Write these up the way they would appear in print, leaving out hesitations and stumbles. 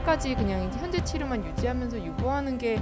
언제까지 그냥 현재 치료만 유지하면서 유보하는 게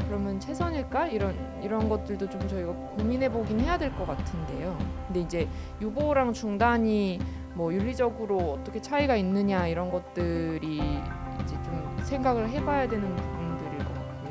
그러면 최선일까? 이런 것들도 좀 저희가 고민해 보긴 해야 될 것 같은데요. 근데 이제 유보랑 중단이 뭐 윤리적으로 어떻게 차이가 있느냐 이런 것들이 이제 좀 생각을 해봐야 되는 부분들일 것 같고요.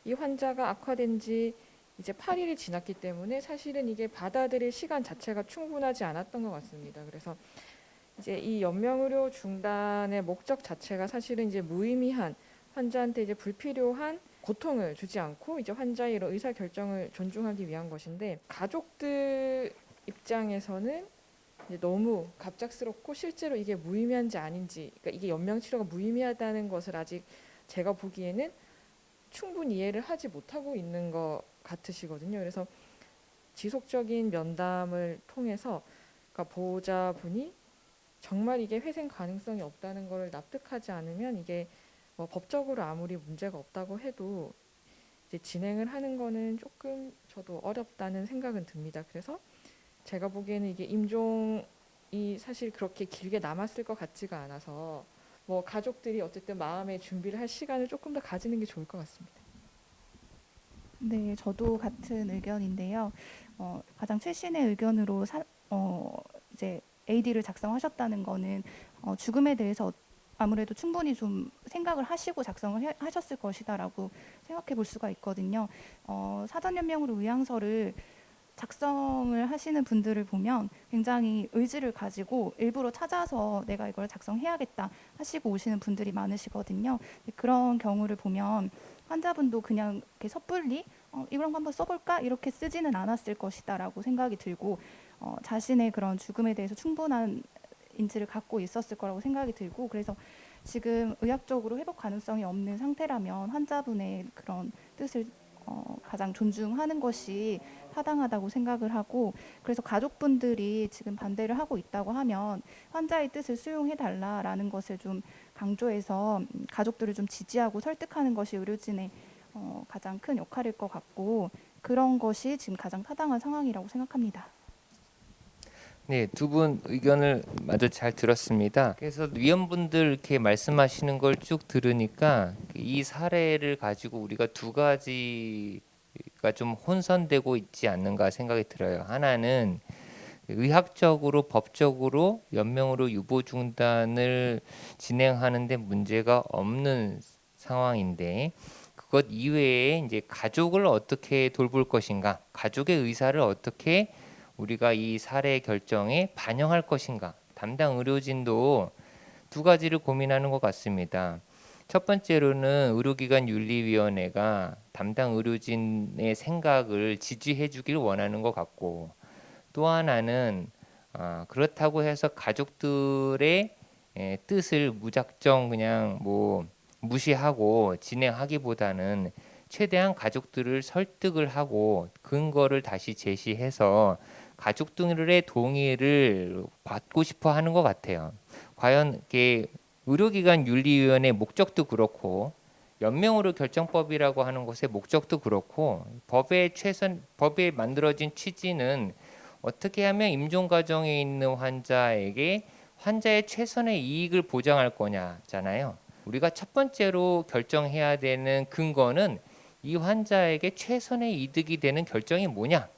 이 환자가 악화된 지 이제 8일이 지났기 때문에 사실은 이게 받아들일 시간 자체가 충분하지 않았던 것 같습니다. 그래서 이제 이 연명의료 중단의 목적 자체가 사실은 이제 무의미한 환자한테 이제 불필요한 고통을 주지 않고 이제 환자의 이런 의사 결정을 존중하기 위한 것인데, 가족들 입장에서는 이제 너무 갑작스럽고 실제로 이게 무의미한지 아닌지, 그러니까 이게 연명 치료가 무의미하다는 것을 아직 제가 보기에는 충분히 이해를 하지 못하고 있는 것 같으시거든요. 그래서 지속적인 면담을 통해서 그러니까 보호자분이 정말 이게 회생 가능성이 없다는 걸 납득하지 않으면 이게 뭐 법적으로 아무리 문제가 없다고 해도 이제 진행을 하는 거는 조금 저도 어렵다는 생각은 듭니다. 그래서 제가 보기에는 이게 임종이 사실 그렇게 길게 남았을 것 같지가 않아서 뭐 가족들이 어쨌든 마음의 준비를 할 시간을 조금 더 가지는 게 좋을 것 같습니다. 네, 저도 같은 의견인데요. 가장 최신의 의견으로 이제 AD를 작성하셨다는 거는 죽음에 대해서 아무래도 충분히 좀 생각을 하시고 작성을 하셨을 것이다라고 생각해 볼 수가 있거든요. 사전연명으로 의향서를 작성을 하시는 분들을 보면 굉장히 의지를 가지고 일부러 찾아서 내가 이걸 작성해야겠다 하시고 오시는 분들이 많으시거든요. 그런 경우를 보면 환자분도 그냥 이렇게 섣불리 이런 거 한번 써볼까 이렇게 쓰지는 않았을 것이다라고 생각이 들고, 자신의 그런 죽음에 대해서 충분한 인지를 갖고 있었을 거라고 생각이 들고, 그래서 지금 의학적으로 회복 가능성이 없는 상태라면 환자분의 그런 뜻을 가장 존중하는 것이 타당하다고 생각을 하고, 그래서 가족분들이 지금 반대를 하고 있다고 하면 환자의 뜻을 수용해 달라라는 것을 좀 강조해서 가족들을 좀 지지하고 설득하는 것이 의료진의 가장 큰 역할일 것 같고, 그런 것이 지금 가장 타당한 상황이라고 생각합니다. 네, 두 분 의견을 마저 잘 들었습니다. 그래서 위원분들 이렇게 말씀하시는 걸 쭉 들으니까 이 사례를 가지고 우리가 두 가지가 좀 혼선되고 있지 않는가 생각이 들어요. 하나는 의학적으로 법적으로 연명으로 유보 중단을 진행하는데 문제가 없는 상황인데, 그것 이외에 이제 가족을 어떻게 돌볼 것인가, 가족의 의사를 어떻게 우리가 이 사례 결정에 반영할 것인가, 담당 의료진도 두 가지를 고민하는 것 같습니다. 첫 번째로는 의료기관 윤리위원회가 담당 의료진의 생각을 지지해 주길 원하는 것 같고, 또 하나는 그렇다고 해서 가족들의 뜻을 무작정 그냥 뭐 무시하고 진행하기보다는 최대한 가족들을 설득을 하고 근거를 다시 제시해서 가족들의 동의를 받고 싶어 하는 것 같아요. 과연 이게 의료기관 윤리위원회 목적도 그렇고 연명으로 결정법이라고 하는 것의 목적도 그렇고 법에 만들어진 취지는 어떻게 하면 임종 과정에 있는 환자에게 환자의 최선의 이익을 보장할 거냐잖아요. 우리가 첫 번째로 결정해야 되는 근거는 이 환자에게 최선의 이득이 되는 결정이 뭐냐.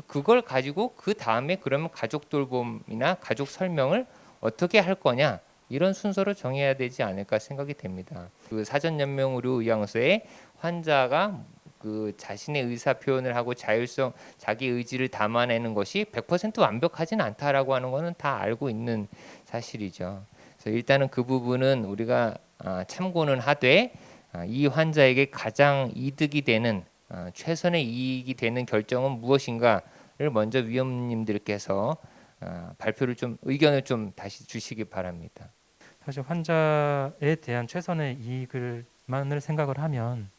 그걸 가지고 그 다음에 그러면 가족 돌봄이나 가족 설명을 어떻게 할 거냐, 이런 순서로 정해야 되지 않을까 생각이 됩니다. 그 사전 연명 의료 의향서에 환자가 그 자신의 의사 표현을 하고 자율성 자기 의지를 담아내는 것이 100% 완벽하진 않다라고 하는 것은 다 알고 있는 사실이죠. 그래서 일단은 그 부분은 우리가 참고는 하되, 이 환자에게 가장 이득이 되는 최선의 이익이 되는 결정은 무엇인가를 먼저 위원님들께서 발표를 좀 의견을 좀 다시 주시기 바랍니다. 사실 환자에 대한 최선의 이익을만을 생각을 하면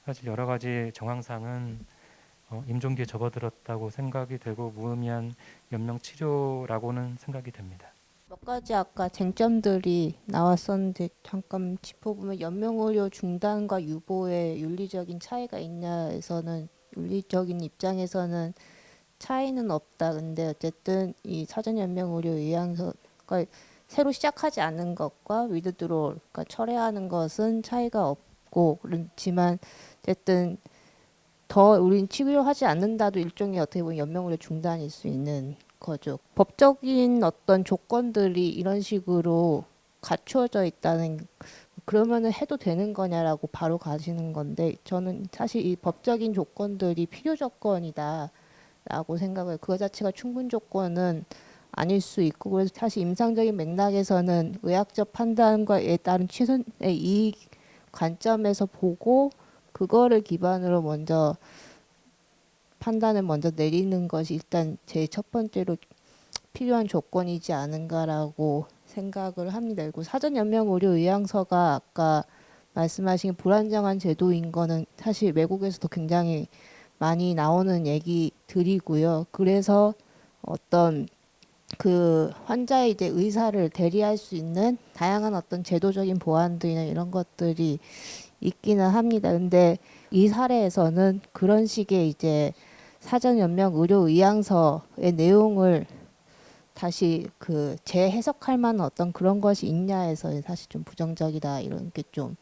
사실 여러 가지 정황상은 임종 뒤에 접어들었다고 생각이 되고 무의미한 연명 치료라고는 생각이 됩니다. 몇 가지 아까 쟁점들이 나왔었는데 잠깐 짚어보면 연명의료 중단과 유보의 윤리적인 차이가 있냐에서는 윤리적인 입장에서는 차이는 없다. 근데 어쨌든 이 사전 연명의료 의향서가 새로 시작하지 않는 것과 위드드롤, 그러니까 철회하는 것은 차이가 없고 그렇지만 어쨌든 더 우린 치료하지 않는다도 일종의 어떻게 보면 연명의료 중단일 수 있는 거죠. 법적인 어떤 조건들이 이런 식으로 갖추어져 있다는 그러면은 해도 되는 거냐라고 바로 가시는 건데 저는 사실 이 법적인 조건들이 필요 조건이다라고 생각해요. 그거 자체가 충분 조건은 아닐 수 있고 그래서 사실 임상적인 맥락에서는 의학적 판단과에 따른 최선의 이익 관점에서 보고 그거를 기반으로 먼저 판단을 먼저 내리는 것이 일단 제일 첫 번째로 필요한 조건이지 않은가라고 생각을 합니다. 그리고 사전 연명 의료 의향서가 아까 말씀하신 불안정한 제도인 거는 사실 외국에서도 굉장히 많이 나오는 얘기들이고요. 그래서 어떤 그 환자의 이제 의사를 대리할 수 있는 다양한 어떤 제도적인 보완들이나 이런 것들이 있기는 합니다. 근데 이 사례에서는 그런 식의 이제 사전 연명 의료 의향서의 내용을 다시 그 재해석할 만한 어떤 그런 것이 있냐에서 사실 좀 부정적이다 이런 게 좀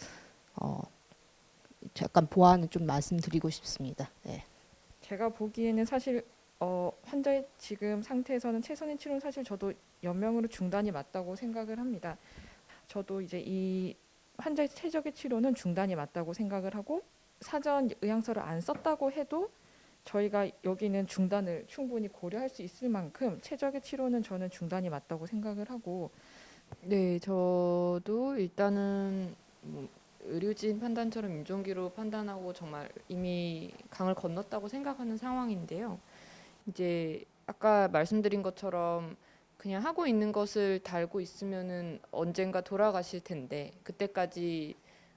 약간 보완을 좀 말씀드리고 싶습니다. 네. 제가 보기에는 사실 환자의 지금 상태에서는 최선의 치료는 사실 저도 연명으로 중단이 맞다고 생각을 합니다. 저도 이제 이 환자의 최적의 치료는 중단이 맞다고 생각을 하고 사전 의향서를 안 썼다고 해도 저희가 여기는 중단을 충분히 고려할 수 있을 만큼 최적의 치료는 저는 중단이 맞다고 생각을 하고 네, 저도 일단은 의료진 판단처럼 임종기로 판단하고 정말 이미 강을 건넜다고 생각하는 상황인데요. 이제 아까 말씀드린 것처럼 그냥 하고 있는 것을 달고 있으면은 언젠가 돌아가실 텐데 그때까지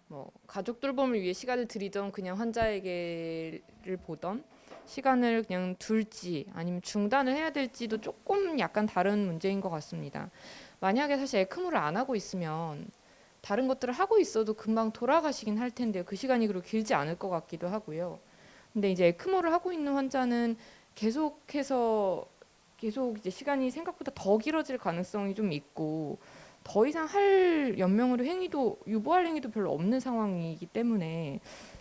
뭐 가족 돌봄을 위해 시간을 들이던 그냥 환자에게를 보던 시간을 그냥 둘지 아니면 중단을 해야 될지도 조금 약간 다른 문제인 것 같습니다. 만약에 사실 에크모를 안 하고 있으면 다른 것들을 하고 있어도 금방 돌아가시긴 할 텐데요. 그 시간이 그렇게 길지 않을 것 같기도 하고요. 근데 이제 에크모를 하고 있는 환자는 계속해서 계속 이제 시간이 생각보다 더 길어질 가능성이 좀 있고 더 이상 할 연명으로 행위도 유보할 행위도 별로 없는 상황이기 때문에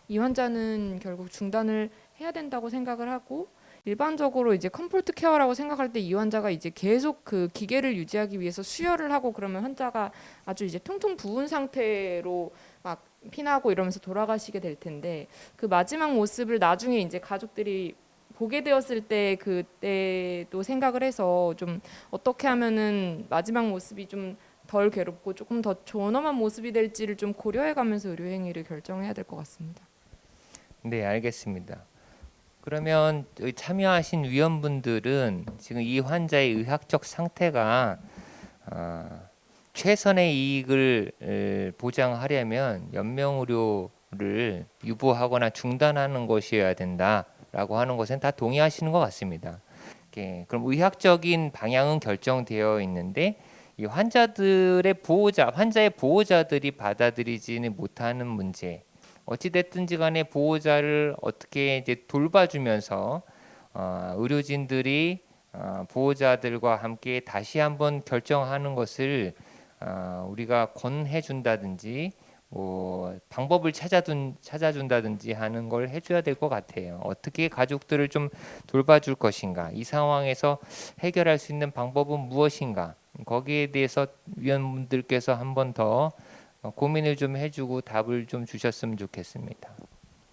이 환자는 결국 중단을 해야 된다고 생각을 하고 일반적으로 이제 컴포트 케어라고 생각할 때 이 환자가 이제 계속 그 기계를 유지하기 위해서 수혈을 하고 그러면 환자가 아주 이제 퉁퉁 부은 상태로 막 피나고 이러면서 돌아가시게 될 텐데 그 마지막 모습을 나중에 이제 가족들이 보게 되었을 때 그때도 생각을 해서 좀 어떻게 하면은 마지막 모습이 좀 덜 괴롭고 조금 더 존엄한 모습이 될지를 좀 고려해가면서 의료 행위를 결정해야 될 것 같습니다. 네, 알겠습니다. 그러면 여기 참여하신 위원분들은 지금 이 환자의 의학적 상태가 최선의 이익을 보장하려면 연명의료를 유보하거나 중단하는 것이어야 된다라고 하는 것은 다 동의하시는 것 같습니다. 그럼 의학적인 방향은 결정되어 있는데 이 환자의 보호자들이 받아들이지는 못하는 문제. 어찌됐든지 간에 보호자를 어떻게 이제 돌봐주면서 의료진들이 보호자들과 함께 다시 한번 결정하는 것을 우리가 권해준다든지 뭐 방법을 찾아준다든지 하는 걸 해줘야 될 것 같아요. 어떻게 가족들을 좀 돌봐줄 것인가, 이 상황에서 해결할 수 있는 방법은 무엇인가, 거기에 대해서 위원분들께서 한 번 더 고민을 좀 해주고 답을 좀 주셨으면 좋겠습니다.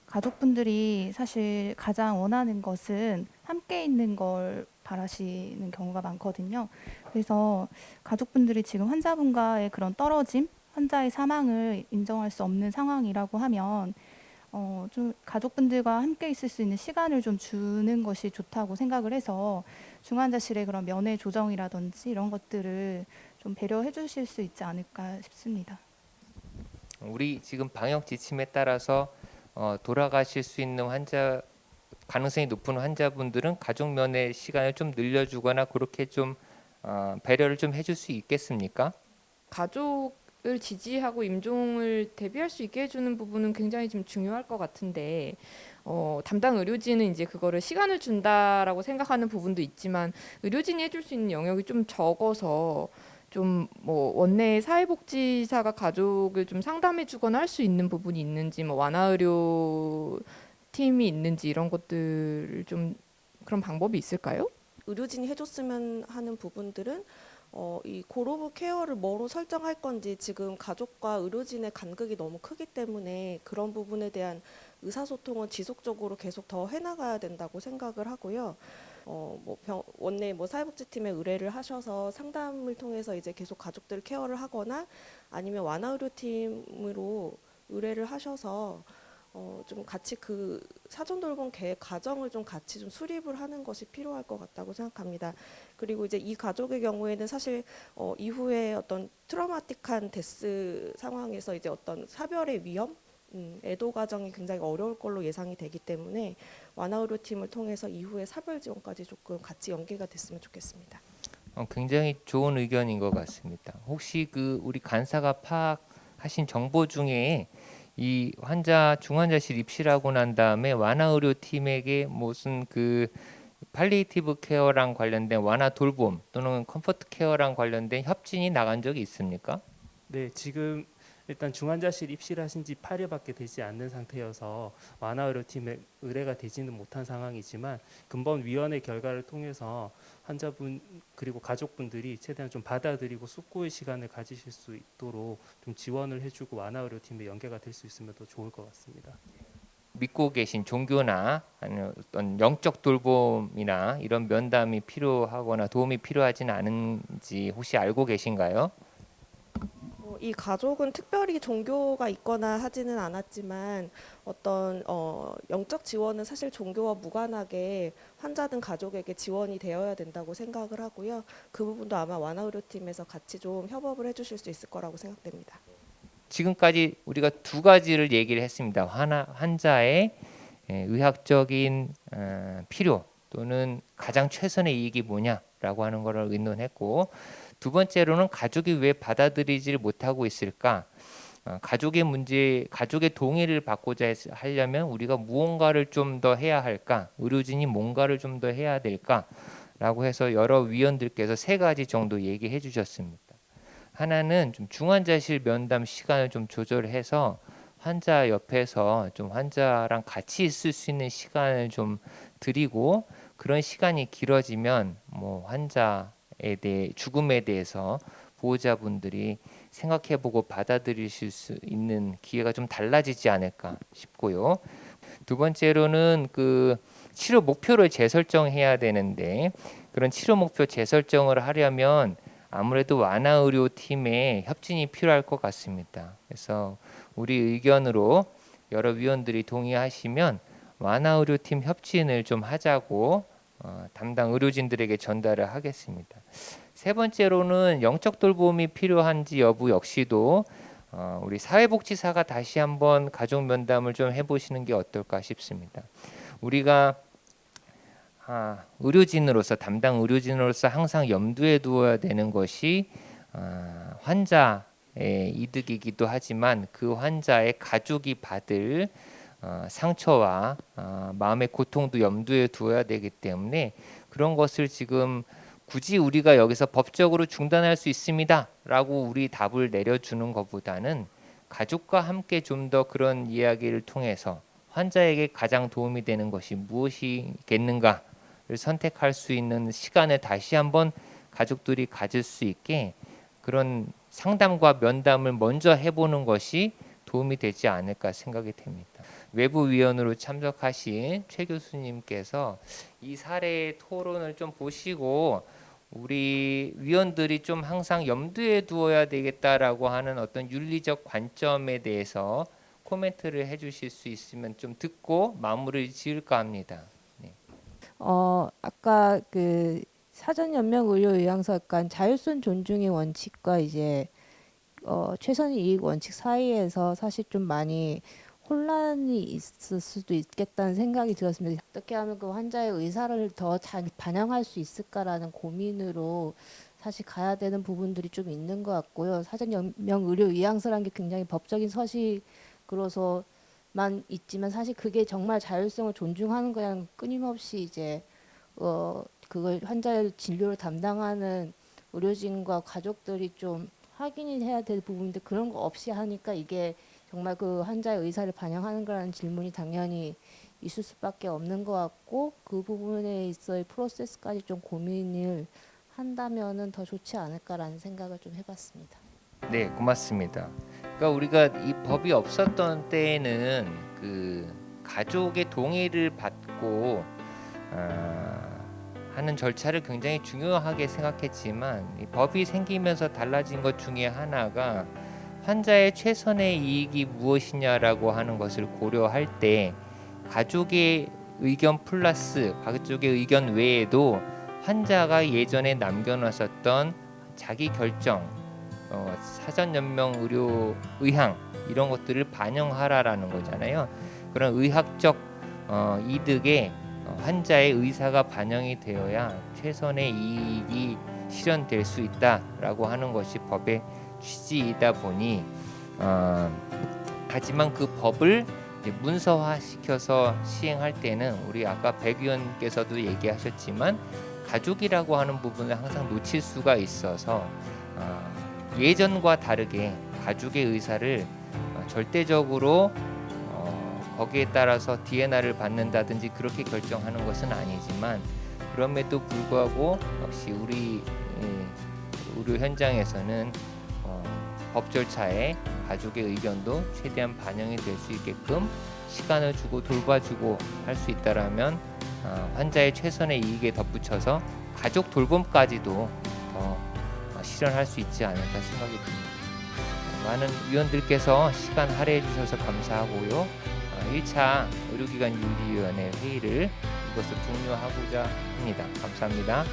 가족분들이 사실 가장 원하는 것은 함께 있는 걸 바라시는 경우가 많거든요. 그래서 가족분들이 지금 환자분과의 그런 떨어짐, 환자의 사망을 인정할 수 없는 상황이라고 하면 좀 가족분들과 함께 있을 수 있는 시간을 좀 주는 것이 좋다고 생각을 해서 중환자실의 그런 면회 조정이라든지 이런 것들을 좀 배려해 주실 수 있지 않을까 싶습니다. 우리 지금 방역 지침에 따라서 돌아가실 수 있는 가능성이 높은 환자분들은 가족 면회 시간을 좀 늘려주거나 그렇게 좀 배려를 좀 해줄 수 있겠습니까? 가족을 지지하고 임종을 대비할 수 있게 해주는 부분은 굉장히 좀 중요할 것 같은데 담당 의료진은 이제 그거를 시간을 준다라고 생각하는 부분도 있지만 의료진이 해줄 수 있는 영역이 좀 적어서 좀 뭐 원내 사회복지사가 가족을 좀 상담해 주거나 할 수 있는 부분이 있는지 뭐 완화 의료 팀이 있는지 이런 것들 좀 그런 방법이 있을까요? 의료진이 해줬으면 하는 부분들은 이 골오브 케어를 뭐로 설정할 건지 지금 가족과 의료진의 간극이 너무 크기 때문에 그런 부분에 대한 의사소통은 지속적으로 계속 더 해나가야 된다고 생각을 하고요. 원내 사회복지팀에 의뢰를 하셔서 상담을 통해서 이제 계속 가족들 케어를 하거나 아니면 완화의료팀으로 의뢰를 하셔서 좀 같이 그 사전 돌봄 계획 과정을 좀 같이 좀 수립을 하는 것이 필요할 것 같다고 생각합니다. 그리고 이제 이 가족의 경우에는 사실 이후에 어떤 트라우마틱한 데스 상황에서 이제 어떤 사별의 위험, 애도 과정이 굉장히 어려울 걸로 예상이 되기 때문에 완화의료팀을 통해서 이후에 사별 지원까지 조금 같이 연계가 됐으면 좋겠습니다. 굉장히 좋은 의견인 것 같습니다. 혹시 그 우리 간사가 파악하신 정보 중에 이 환자 중환자실 입실하고 난 다음에 완화 의료팀에게 무슨 그 팔리에이티브 케어랑 관련된 완화 돌봄 또는 컴포트 케어랑 관련된 협진이 나간 적이 있습니까? 네, 지금 일단 중환자실 입실하신 지 8일밖에 되지 않는 상태여서 완화의료팀에 의뢰가 되지는 못한 상황이지만 근본위원회 결과를 통해서 환자분 그리고 가족분들이 최대한 좀 받아들이고 숙고의 시간을 가지실 수 있도록 좀 지원을 해주고 완화의료팀에 연계가 될 수 있으면 더 좋을 것 같습니다. 믿고 계신 종교나 아니면 어떤 영적 돌봄이나 이런 면담이 필요하거나 도움이 필요하지는 않은지 혹시 알고 계신가요? 이 가족은 특별히 종교가 있거나 하지는 않았지만 어떤 영적 지원은 사실 종교와 무관하게 환자든 가족에게 지원이 되어야 된다고 생각을 하고요. 그 부분도 아마 완화의료팀에서 같이 좀 협업을 해주실 수 있을 거라고 생각됩니다. 지금까지 우리가 두 가지를 얘기를 했습니다. 환자의 의학적인 필요 또는 가장 최선의 이익이 뭐냐라고 하는 것을 의논했고, 두 번째로는 가족이 왜 받아들이지를 못하고 있을까? 가족의 문제, 가족의 동의를 받고자 하려면 우리가 무언가를 좀 더 해야 할까? 의료진이 뭔가를 좀 더 해야 될까? 라고 해서 여러 위원들께서 세 가지 정도 얘기해 주셨습니다. 하나는 좀 중환자실 면담 시간을 좀 조절해서 환자 옆에서 좀 환자랑 같이 있을 수 있는 시간을 좀 드리고, 그런 시간이 길어지면 뭐 환자에 대해 죽음에 대해서 보호자분들이 생각해보고 받아들이실 수 있는 기회가 좀 달라지지 않을까 싶고요. 두 번째로는 그 치료 목표를 재설정해야 되는데, 그런 치료 목표 재설정을 하려면 아무래도 완화의료팀의 협진이 필요할 것 같습니다. 그래서 우리 의견으로 여러 위원들이 동의하시면 완화의료팀 협진을 좀 하자고 담당 의료진들에게 전달을 하겠습니다. 세 번째로는 영적 돌봄이 필요한지 여부 역시도 우리 사회복지사가 다시 한번 가족 면담을 좀 해보시는 게 어떨까 싶습니다. 우리가 의료진으로서 담당 의료진으로서 항상 염두에 두어야 되는 것이 환자의 이득이기도 하지만 그 환자의 가족이 받을 상처와 마음의 고통도 염두에 두어야 되기 때문에 그런 것을 지금 굳이 우리가 여기서 법적으로 중단할 수 있습니다라고 우리 답을 내려주는 것보다는 가족과 함께 좀 더 그런 이야기를 통해서 환자에게 가장 도움이 되는 것이 무엇이겠는가를 선택할 수 있는 시간을 다시 한번 가족들이 가질 수 있게 그런 상담과 면담을 먼저 해보는 것이 도움이 되지 않을까 생각이 됩니다. 외부 위원으로 참석하신 최 교수님께서 이 사례의 토론을 좀 보시고 우리 위원들이 좀 항상 염두에 두어야 되겠다라고 하는 어떤 윤리적 관점에 대해서 코멘트를 해주실 수 있으면 좀 듣고 마무리를 지을까 합니다. 네. 아까 그 사전연명의료의학서관 자율성 존중의 원칙과 이제 최선의 이익 원칙 사이에서 사실 좀 많이 혼란이 있을 수도 있겠다는 생각이 들었습니다. 어떻게 하면 그 환자의 의사를 더 잘 반영할 수 있을까라는 고민으로 다시 가야 되는 부분들이 좀 있는 것 같고요. 사전연명 의료 의향서라는 게 굉장히 법적인 서식으로서만 있지만 사실 그게 정말 자율성을 존중하는 거랑 끊임없이 이제 그걸 환자의 진료를 담당하는 의료진과 가족들이 좀 확인이 해야 될 부분인데 그런 거 없이 하니까 이게 정말 그 환자의 의사를 반영하는 거라는 질문이 당연히 있을 수밖에 없는 것 같고 그 부분에 있어의 프로세스까지 좀 고민을 한다면은 더 좋지 않을까라는 생각을 좀 해봤습니다. 네, 고맙습니다. 그러니까 우리가 이 법이 없었던 때에는 그 가족의 동의를 받고 하는 절차를 굉장히 중요하게 생각했지만 이 법이 생기면서 달라진 것 중에 하나가 환자의 최선의 이익이 무엇이냐라고 하는 것을 고려할 때 가족의 의견 플러스 가족의 의견 외에도 환자가 예전에 남겨놨었던 자기 결정, 사전연명 의료 의향 이런 것들을 반영하라라는 거잖아요. 그런 의학적 이득에 환자의 의사가 반영이 되어야 최선의 이익이 실현될 수 있다라고 하는 것이 법의 취지이다 보니 하지만 그 법을 문서화시켜서 시행할 때는 우리 아까 백 의원께서도 얘기하셨지만 가족이라고 하는 부분을 항상 놓칠 수가 있어서 예전과 다르게 가족의 의사를 절대적으로 거기에 따라서 DNR을 받는다든지 그렇게 결정하는 것은 아니지만 그럼에도 불구하고 역시 우리 의료 현장에서는 법 절차에 가족의 의견도 최대한 반영이 될 수 있게끔 시간을 주고 돌봐주고 할 수 있다라면 환자의 최선의 이익에 덧붙여서 가족 돌봄까지도 더 실현할 수 있지 않을까 생각이 듭니다. 많은 위원들께서 시간 할애해 주셔서 감사하고요. 1차 의료기관 윤리위원회 회의를 이것을 종료하고자 합니다. 감사합니다.